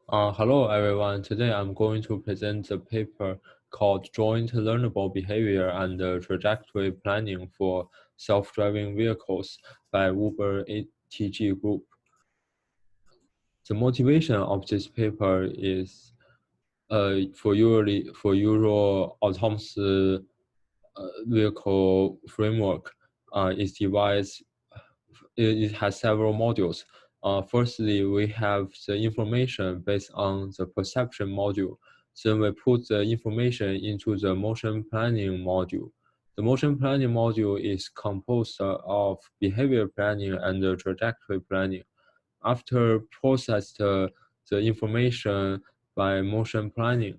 Hello everyone. Today I'm going to present a paper called Joint Learnable Behavior and Trajectory Planning for Self-Driving Vehicles by Uber ATG Group. The motivation of this paper is for Euro autonomous vehicle framework. It has several modules. Firstly, we have the information based on the perception module. Then we put the information into the motion planning module. The motion planning module is composed of behavior planning and trajectory planning. After processed the information by motion planning,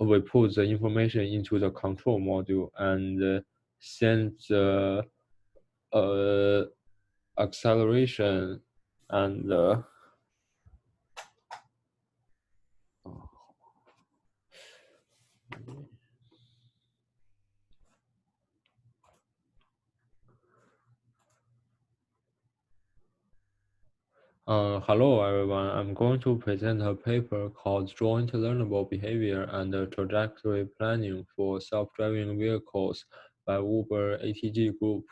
we put the information into the control module and send the acceleration and hello everyone. I'm going to present a paper called Joint Learnable Behavior and Trajectory Planning for Self-Driving Vehicles by Uber ATG Group.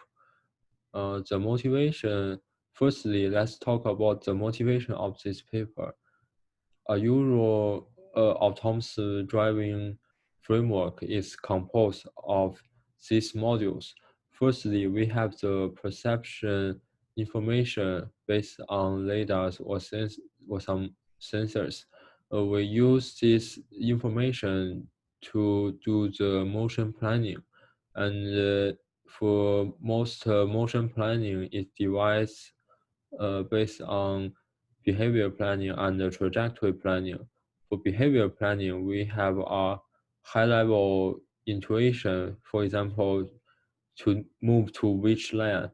The motivation, firstly, let's talk about the motivation of this paper. A Euro autonomous driving framework is composed of these modules. Firstly, we have the perception information based on lidars or some sensors. We use this information to do the motion planning, and for most motion planning, it divides based on behavior planning and trajectory planning. For behavior planning, we have a high-level intuition, for example, to move to which lane,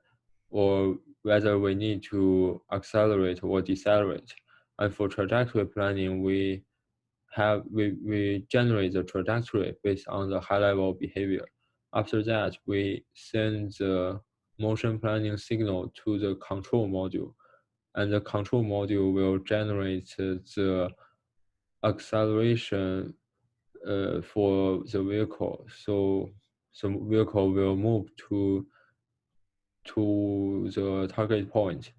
or whether we need to accelerate or decelerate. And for trajectory planning, we generate the trajectory based on the high-level behavior. After that, we send the motion planning signal to the control module, and the control module will generate the acceleration for the vehicle. So the vehicle will move to the target point.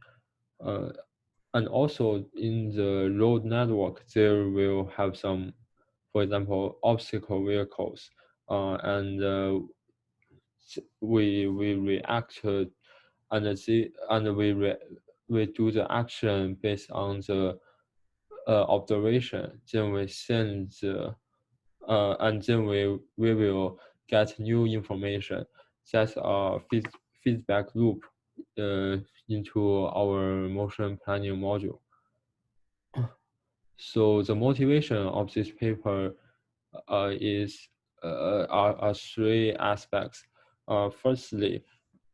And also in the road network, there will have some, for example, obstacle vehicles, and we react we do the action based on the observation. Then we send and then we will get new information. That's a feedback loop into our motion planning module. So the motivation of this paper are three aspects. Firstly,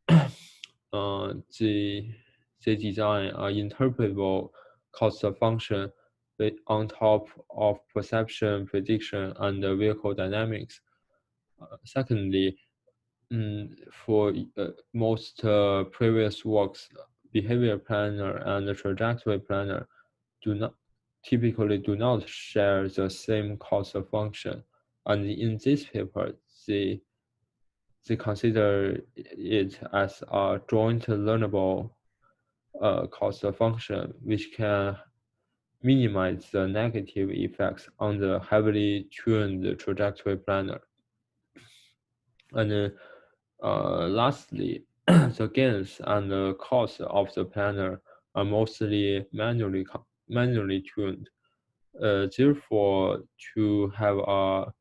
they design an interpretable cost function on top of perception, prediction, and vehicle dynamics. Secondly, for most previous works, behavior planner and trajectory planner typically do not share the same cost function. And in this paper, they consider it as a joint learnable cost function, which can minimize the negative effects on the heavily tuned trajectory planner. And lastly, the gains and the costs of the planner are mostly manually tuned. Therefore, to have a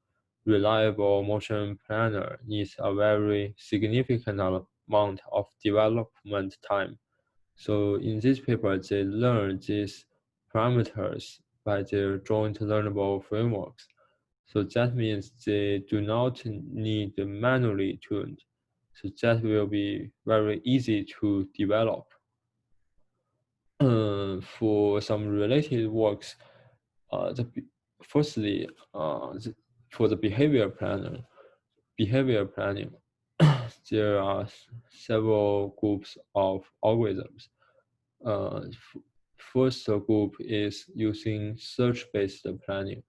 reliable motion planner needs a very significant amount of development time. So in this paper, they learn these parameters by their joint learnable frameworks. So that means they do not need manually tuned. So that will be very easy to develop. For some related works, firstly, for the behavior planning, there are several groups of algorithms. first group is using search-based planning.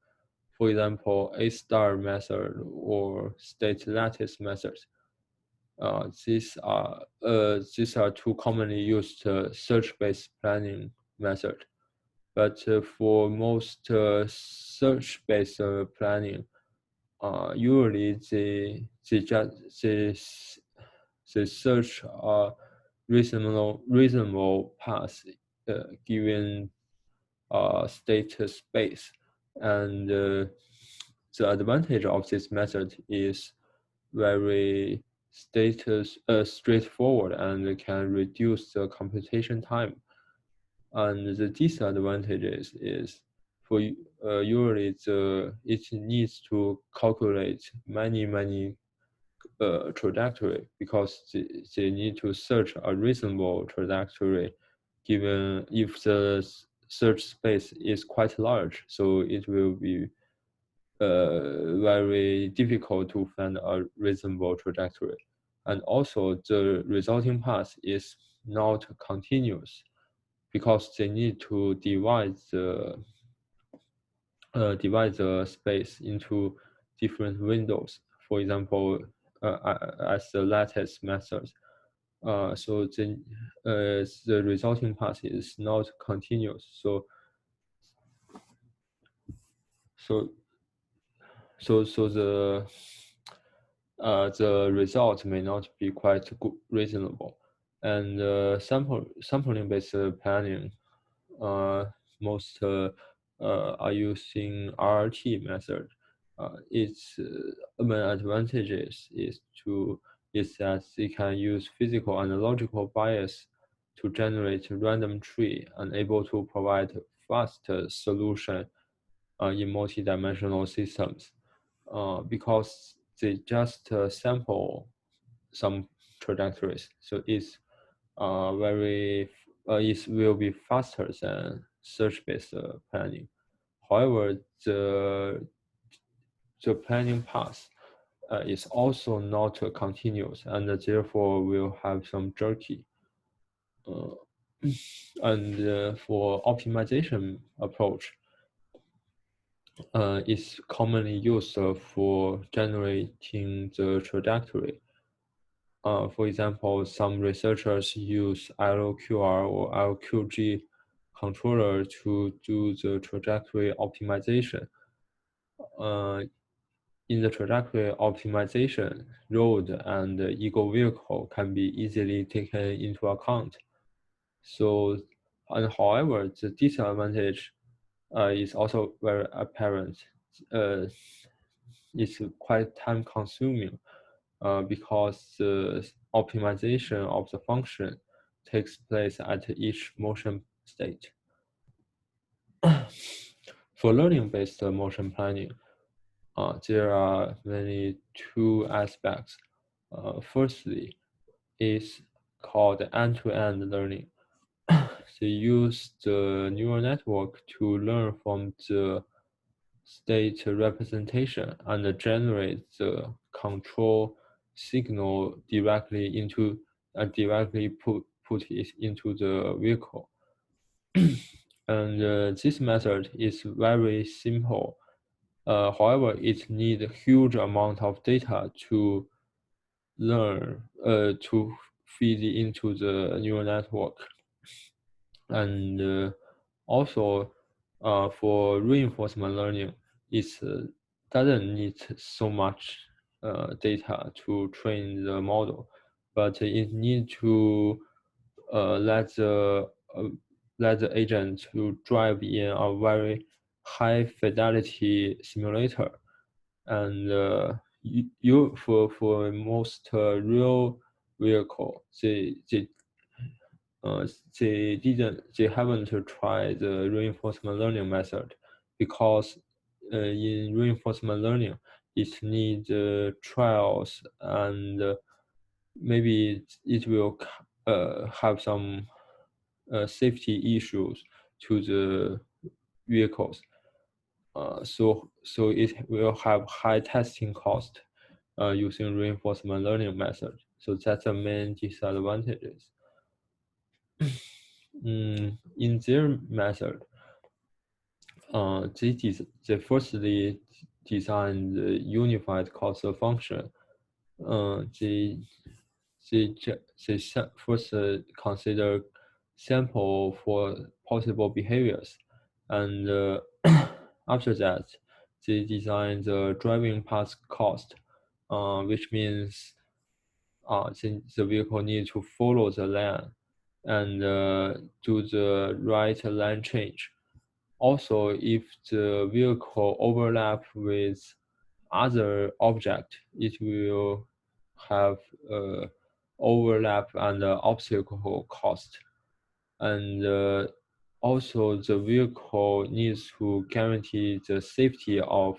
For example, A-star method or state lattice methods. These are two commonly used search-based planning methods. But for most search-based planning, usually they search a reasonable path given state space, and the advantage of this method is very straightforward and can reduce the computation time. And the disadvantages is for usually it needs to calculate many trajectory because they need to search a reasonable trajectory given if the search space is quite large, so it will be very difficult to find a reasonable trajectory. And also the resulting path is not continuous because they need to divide the space into different windows. For example, as the lattice method. So the resulting path is not continuous. So so the result may not be quite reasonable. And sampling based planning, most are using RRT method. Its main advantages is that they can use physical and logical bias to generate random tree and able to provide fast solution in multi-dimensional systems because they just sample some trajectories. So it will be faster than search-based planning. However, the planning path is also not continuous and therefore will have some jerky. And for optimization approach, is commonly used for generating the trajectory. For example, some researchers use LQR or LQG controller to do the trajectory optimization. Uh, in the trajectory optimization, road and ego vehicle can be easily taken into account. So, and however, the disadvantage is also very apparent. Uh, it's quite time consuming because the optimization of the function takes place at each motion state. For learning-based motion planning, there are mainly two aspects. Firstly, is called end-to-end learning. They use the neural network to learn from the state representation and generate the control signal directly put it into the vehicle. And this method is very simple. However, it needs a huge amount of data to learn to feed into the neural network. And also for reinforcement learning, it doesn't need so much data to train the model, but it needs to let the agent to drive in a very high fidelity simulator. And for most real vehicle, they haven't tried the reinforcement learning method because in reinforcement learning it needs trials and maybe it will have some safety issues to the vehicles. So it will have high testing cost using reinforcement learning method. So that's the main disadvantages. In their method, they firstly design the unified causal function. They first consider sample for possible behaviors, and after that, they design the driving path cost, which means the vehicle needs to follow the lane and do the right lane change. Also, if the vehicle overlap with other object, it will have overlap and obstacle cost. And also, the vehicle needs to guarantee the safety of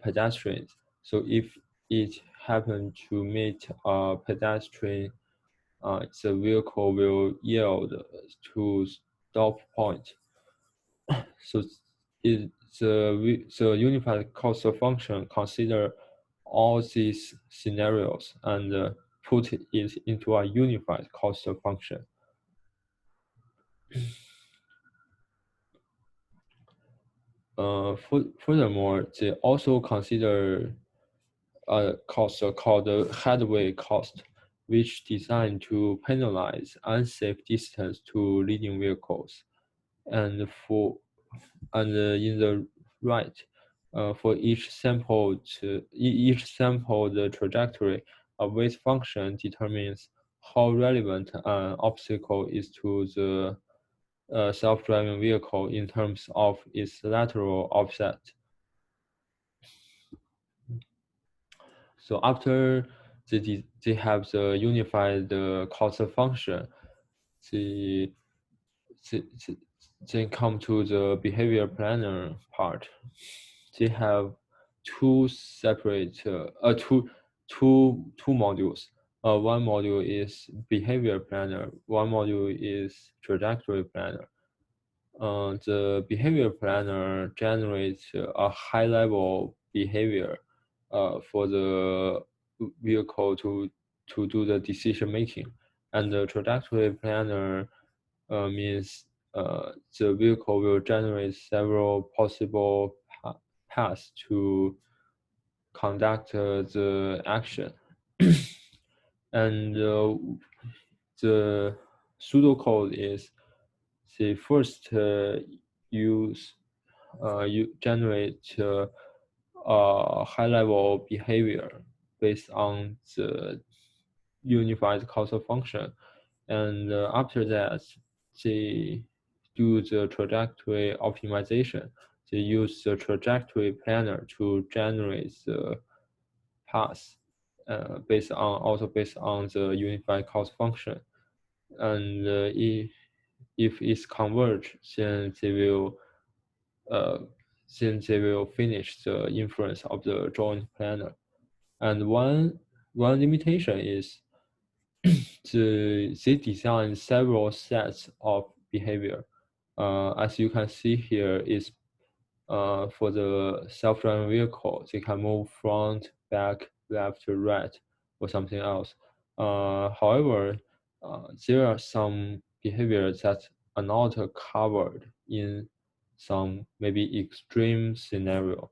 pedestrians. So if it happens to meet a pedestrian, the vehicle will yield to stop point. So the unified cost function consider all these scenarios and put it into a unified cost function. Furthermore, they also consider a cost called the headway cost, which designed to penalize unsafe distance to leading vehicles. And in the right, for each sample the trajectory, a weight function determines how relevant an obstacle is to the self-driving vehicle in terms of its lateral offset. So after they have the unified cost function, they, they, they they come to the behavior planner part. They have two separate two modules. One module is behavior planner. One module is trajectory planner. The behavior planner generates a high-level behavior for the vehicle to do the decision making, and the trajectory planner means the vehicle will generate several possible paths to conduct the action. And the pseudocode is the first use you generate a high-level behavior based on the unified causal function, and after that, they do the trajectory optimization. They use the trajectory planner to generate the path based on the unified cost function. And if it's converged, uh, then they will finish the inference of the joint planner. And one limitation is they design several sets of behavior. As you can see here, is for the self-driving vehicle, they can move front, back, left, to right, or something else. However, there are some behaviors that are not covered in some maybe extreme scenario.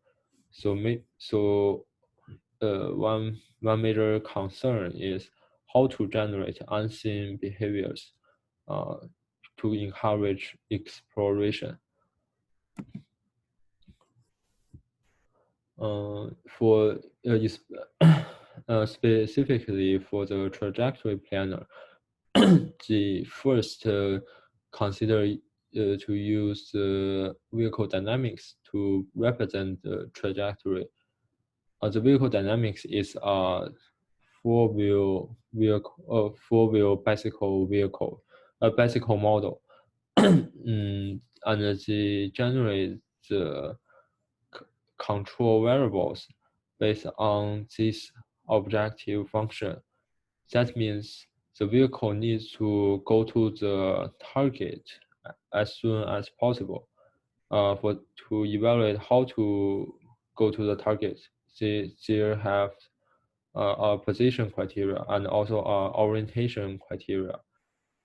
One major concern is how to generate unseen behaviors uh, to encourage exploration. For specifically for the trajectory planner, the first consider to use the vehicle dynamics to represent the trajectory. The vehicle dynamics is a four-wheel bicycle vehicle, a bicycle model, and they generate the control variables based on this objective function. That means the vehicle needs to go to the target as soon as possible. To evaluate how to go to the target, they have a position criteria and also a orientation criteria.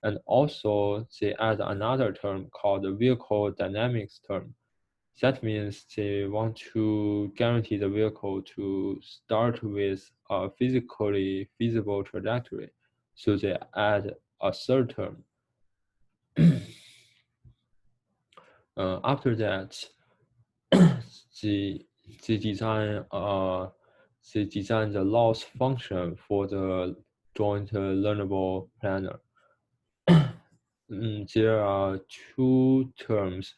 And also they add another term called the vehicle dynamics term. That means they want to guarantee the vehicle to start with a physically feasible trajectory. So they add a third term. After that, they they design the loss function for the joint learnable planner. There are two terms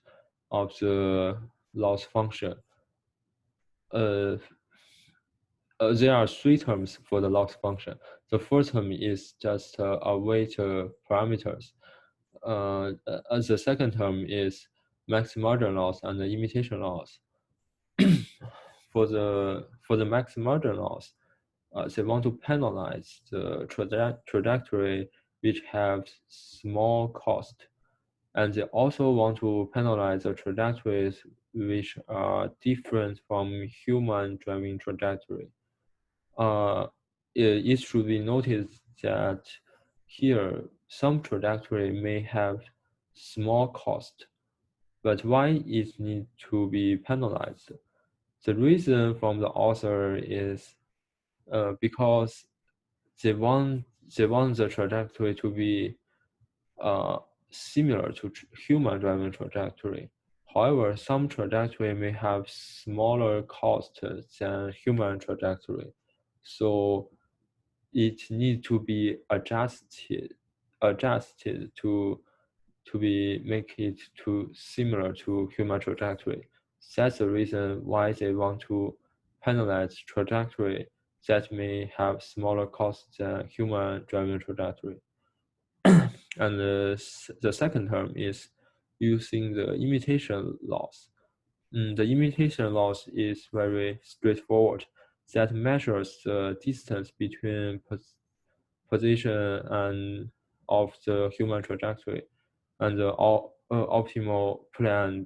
of the loss function. Uh, there are three terms for the loss function. The first term is just await parameters. The second term is max margin loss and the imitation loss. For the max margin loss, they want to penalize the trajectory which have small cost, and they also want to penalize the trajectories which are different from human driving trajectory. It should be noted that here some trajectory may have small cost, but why it need to be penalized? The reason from the author is because they want the trajectory to be uh, similar to human driving trajectory. However, some trajectory may have smaller cost than human trajectory, so it needs to be adjusted to be make it to similar to human trajectory. That's the reason why they want to penalize trajectory that may have smaller costs than human driving trajectory. And the second term is using the imitation loss. The imitation loss is very straightforward. That measures the distance between position and of the human trajectory and the optimal planner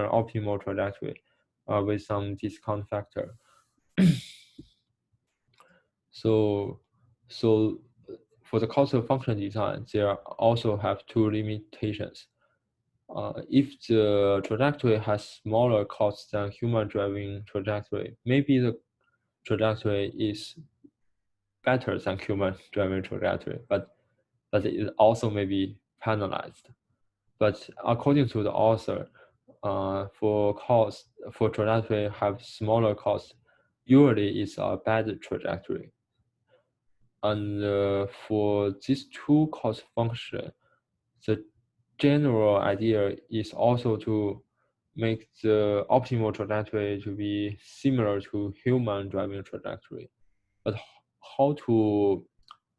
optimal trajectory with some discount factor. So, so for the cost of function design, there also have two limitations. If the trajectory has smaller costs than human driving trajectory, maybe the trajectory is better than human driving trajectory, but it also may be penalized. But according to the author, for trajectory have smaller cost, usually it's a bad trajectory. And for these two cost function, the general idea is also to make the optimal trajectory to be similar to human driving trajectory. But how to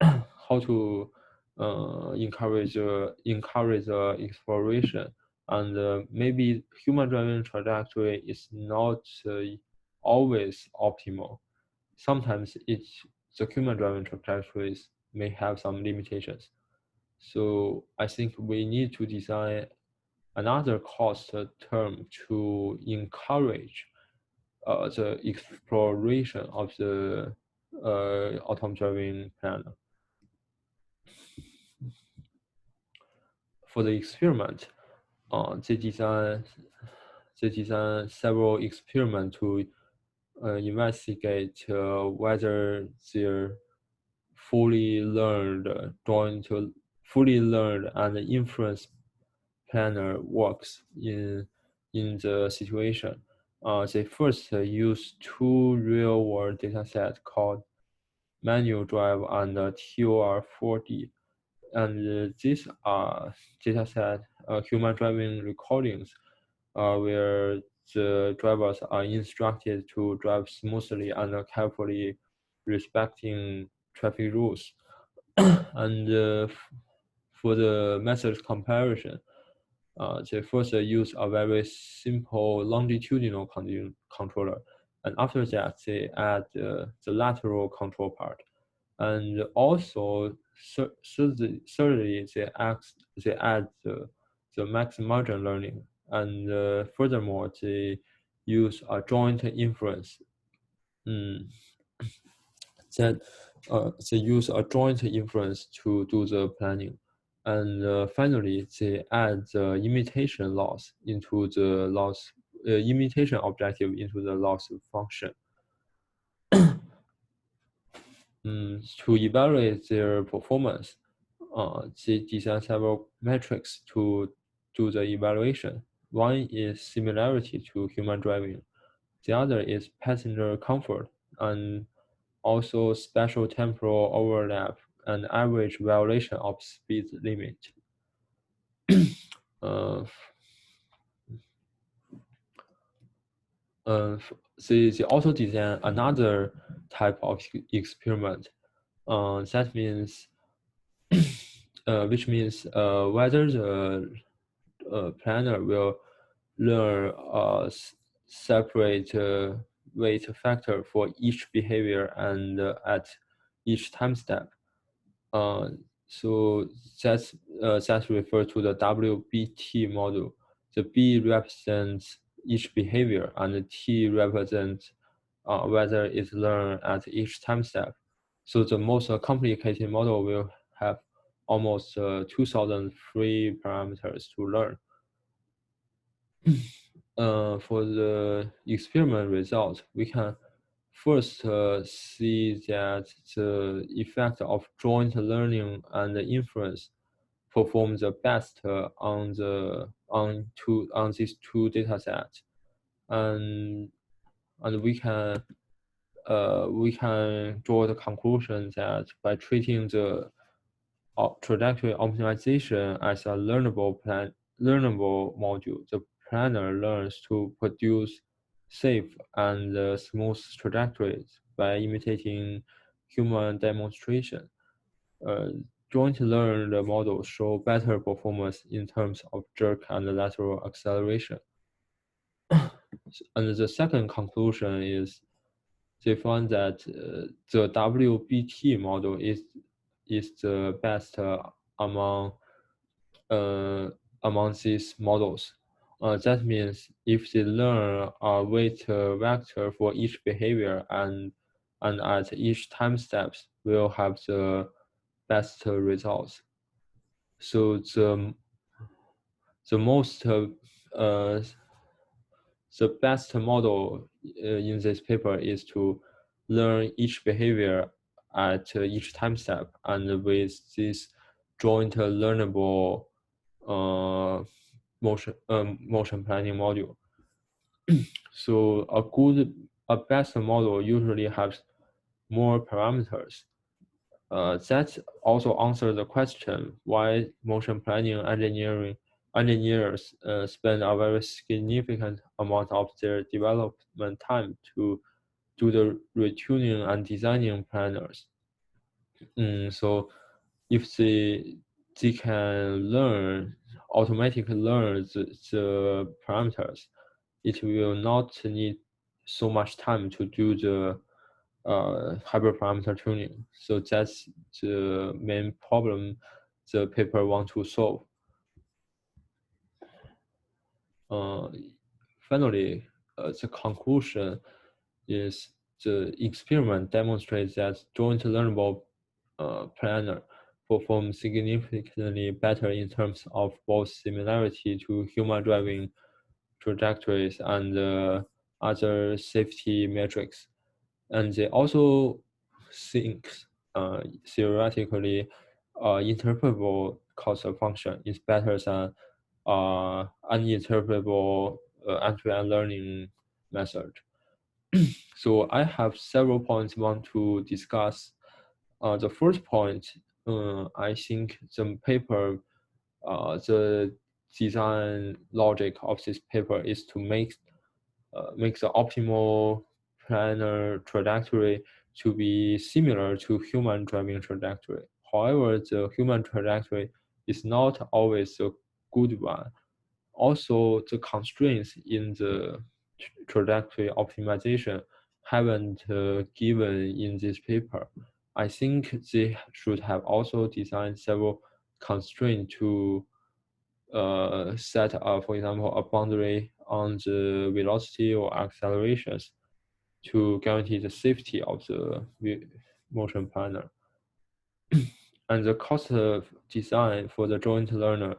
how to encourage the exploration, and maybe human driving trajectory is not always optimal. Sometimes the human driving trajectories may have some limitations. So I think we need to design another cost term to encourage the exploration of the autonomous driving planner. For the experiment, they design several experiments to investigate whether their fully learned fully learned and inference planner works in the situation. They first use two real-world datasets called manual drive and TOR4D, and these are dataset human driving recordings where the drivers are instructed to drive smoothly and carefully respecting traffic rules. And for the method comparison, they first use a very simple longitudinal controller, and after that they add the lateral control part. And also, thirdly, they add the max margin learning, and furthermore, they use a joint inference. Mm, that they use a joint inference to do the planning. And finally, they add the imitation loss into the loss, imitation objective into the loss function. To evaluate their performance, they design several metrics to do the evaluation. One is similarity to human driving. The other is passenger comfort, and also spatial temporal overlap and average violation of speed limit. Uh, uh, they also design another type of experiment. That means, which means whether the planner will learn a separate weight factor for each behavior and at each time step. Uh, so that's referred to the WBT model. The B represents each behavior, and the T represents whether it's learned at each time step. So the most complicated model will have almost 2,000 free parameters to learn. For the experiment result, we can first see that the effect of joint learning and inference perform the best on these two data sets, and we can draw the conclusion that by treating the trajectory optimization as a learnable module, the planner learns to produce safe and smooth trajectories by imitating human demonstration. Uh, Joint learned models show better performance in terms of jerk and lateral acceleration. And the second conclusion is they found that the WBT model is the best among uh, among these models. That means if they learn a weight vector for each behavior and at each time steps, will have the best results. So the most the best model in this paper is to learn each behavior at each time step, and with this joint learnable motion planning module. So a best model usually has more parameters. That also answers the question why motion planning engineers spend a very significant amount of their development time to do the retuning and designing planners. So if they can automatically learn the parameters, it will not need so much time to do the hyperparameter tuning. So that's the main problem the paper want to solve. Uh, Finally, the conclusion is the experiment demonstrates that joint learnable planner perform significantly better in terms of both similarity to human driving trajectories and other safety metrics. And they also think theoretically interpretable causal function is better than uninterpretable end-to-end learning method. So I have several points I want to discuss. The first point, I think the paper, the design logic of this paper is to make the optimal planar trajectory to be similar to human driving trajectory. However, the human trajectory is not always a good one. Also, the constraints in the trajectory optimization haven't given in this paper. I think they should have also designed several constraints to set up, for example, a boundary on the velocity or accelerations to guarantee the safety of the motion planner. And the cost of design for the joint learner,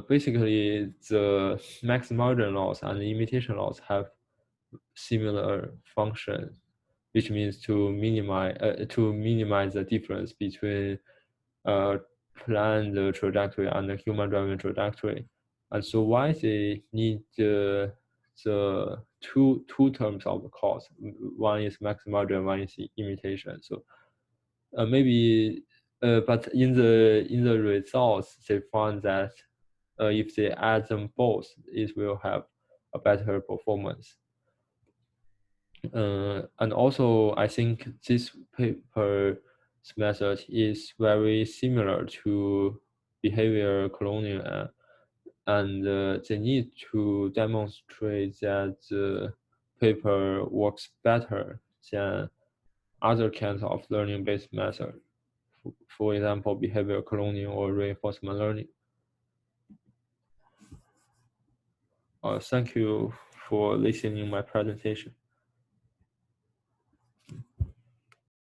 basically the max margin loss and the imitation loss have similar function, which means to minimize the difference between planned trajectory and the human driving trajectory. And so why they need the two terms of the cost? One is max margin, one is imitation. So maybe, but in the results, they found that if they add them both, it will have a better performance. And also, I think this paper's method is very similar to behavior cloning, and they need to demonstrate that the paper works better than other kinds of learning-based methods. For example, behavior cloning or reinforcement learning. Thank you for listening my presentation.